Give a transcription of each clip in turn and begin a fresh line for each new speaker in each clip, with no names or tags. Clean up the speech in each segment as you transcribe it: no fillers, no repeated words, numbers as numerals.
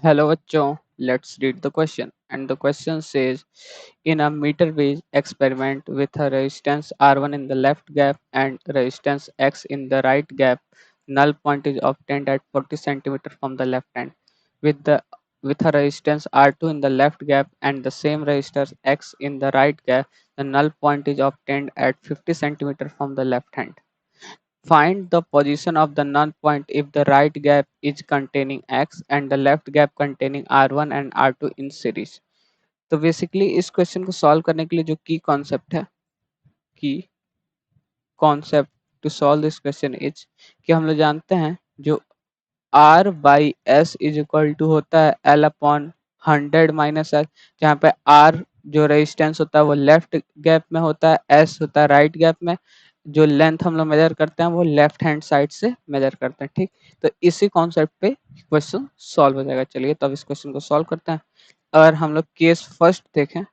Hello bachcho, let's read the question. And the question says, in a meter base experiment with a resistance R1 in the left gap and resistance X in the right gap, null point is obtained at 40 centimeter from the left hand. With the with a resistance R2 in the left gap and the same resistance X in the right gap, the null point is obtained at 50 centimeter from the left hand. Find the position of the null point if the right gap is containing X and the left gap containing R1 and R2 in series. तो basically इस question को solve करने के लिए जो की concept to solve this question is कि हम लोग जानते हैं जो R by S is equal to होता है L अपॉन 100 - L, जहाँ पे R जो रेजिस्टेंस होता है वो लेफ्ट गैप में होता है, S होता है राइट गैप में, जो लेंथ हम लोग मेजर करते हैं वो लेफ्ट हैंड साइड से मेजर करते हैं। ठीक, तो इसी कॉन्सेप्ट पे क्वेश्चन सॉल्व हो जाएगा। चलिए तब इस क्वेश्चन को सॉल्व करते हैं। अगर हम लोग केस फर्स्ट देखें,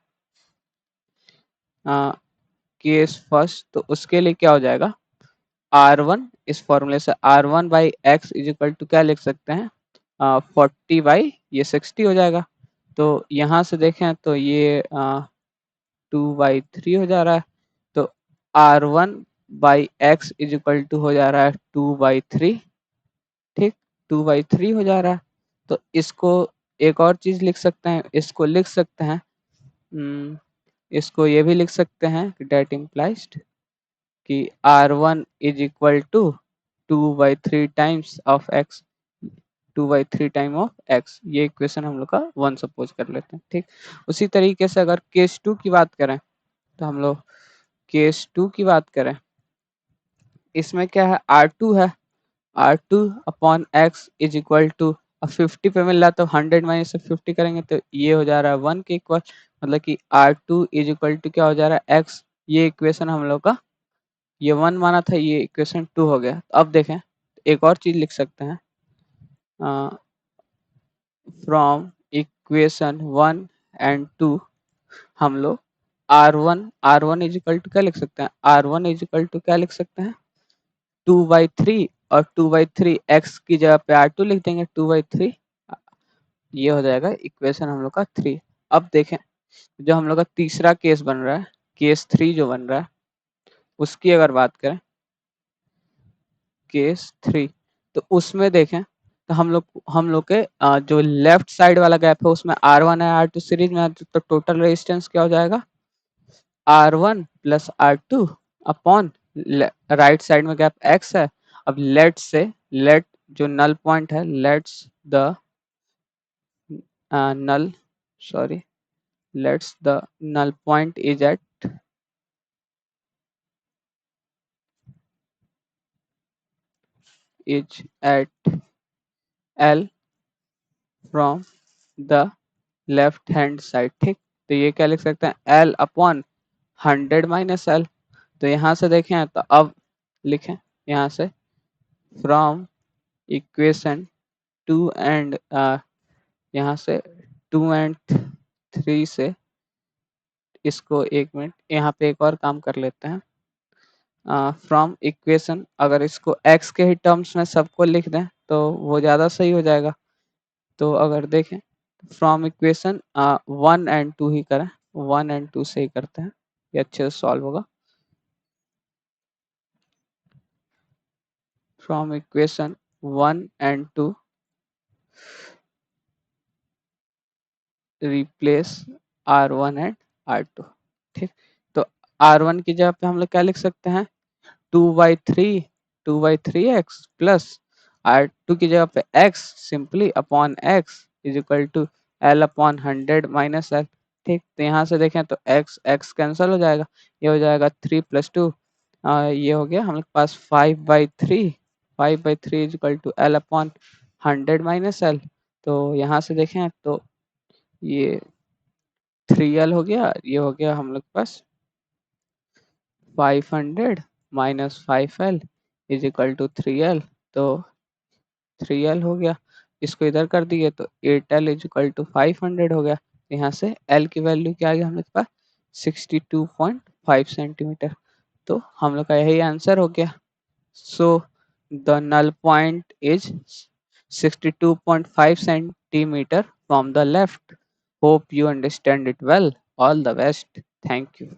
केस फर्स्ट, तो उसके लिए क्या हो जाएगा, R1 इस फॉर्मूले से R1 by X is equal to क्या लिख सकते हैं, 40 बाई ये 60 हो जाएगा। तो यहाँ से देखें तो ये 2/3 हो जा रहा है। तो R1 by X is equal to हो जा रहा है 2/3। ठीक, 2/3 हो जा रहा है। तो इसको एक और चीज लिख सकते हैं, इसको लिख सकते हैं, इसको ये भी लिख सकते हैं कि डेट इम्प्लाइज कि R1 is equal to 2/3 times of X, 2/3 time of X. ये इक्वेशन हम लोग का 1 सपोज कर लेते हैं। ठीक, उसी तरीके से अगर केस 2 की बात करें, तो हम लोग केस 2 की बात करें, इसमें क्या है, R2 है, R2 upon X is equal to, अब 50 पे मिल रहा तो 100 माइनस से 50 करेंगे तो ये हो जा रहा है 1 के इक्वल, मतलब कि R2 इज इक्वल टू क्या हो जा रहा है, एक्स। ये इक्वेशन हम लोग का, ये 1 माना था, ये इक्वेशन 2 हो गया। अब देखें, एक और चीज लिख सकते हैं, फ्रॉम इक्वेशन 1 एंड 2 हम लोग R1 इज इक्वल टू क्या लिख सकते हैं, R1 इज इक्वल टू क्या लिख सकते हैं, 2/3, और 2/3 एक्स की जगह पे R2 लिख देंगे 2/3। ये हो जाएगा इक्वेशन हम लोग का 3। अब देखें, जो हम लोग का तीसरा केस बन रहा है, केस 3 जो बन रहा है, उसकी अगर बात करें, केस 3, तो उसमें देखें तो हम लोग के जो लेफ्ट साइड वाला गैप है उसमें R1 है, R2 सीरीज में है, तो टोटल रेजिस्टेंस क्या हो जाएगा, R1 plus R2 upon right side में गैप X है। अब लेट जो नल पॉइंट है, let's the null sorry let's the null point is at L from the left hand side. ठीक, तो ये क्या लिख सकते हैं, L अपॉन 100 - L। तो यहाँ से देखें तो अब लिखें यहाँ से, फ्रॉम इक्वेशन 2 एंड यहाँ से 2 एंड 3 से, इसको एक मिनट यहाँ पे एक और काम कर लेते हैं। फ्रॉम इक्वेशन, अगर इसको x के ही टर्म्स में सबको लिख दें तो वो ज़्यादा सही हो जाएगा। तो अगर देखें, फ्रॉम इक्वेशन 1 एंड 2 ही करें, 1 एंड 2 से ही करते हैं, ये अच्छे से सॉल्व होगा। From equation 1 and 2 replace R1 and R2। ठीक, तो R1 की जगह पे हम लोग क्या लिख सकते हैं, 2/3 एक्स प्लस R2 की जगह पे x simply upon x is equal to L upon 100 - L। ठीक, तो यहाँ से देखें तो x कैंसिल हो जाएगा, ये हो जाएगा 3 + 2, ये हो गया हम लोग पास 5/3 is equal to L upon 100 - L। तो यहाँ से देखें तो ये 3L हो गया, ये हो गया हम लोग पास 500 - 5L is equal to 3L। तो 3L हो गया, इसको इधर कर दिए तो 8L इज इक्वल टू 500 हो गया। यहाँ से L की वैल्यू क्या आ गया हम लोग के पास, 62.5 सेंटीमीटर। तो हम लोग का यही आंसर हो गया। So the null point is 62.5 centimeter from the left. Hope you understand it well. All the best. Thank you.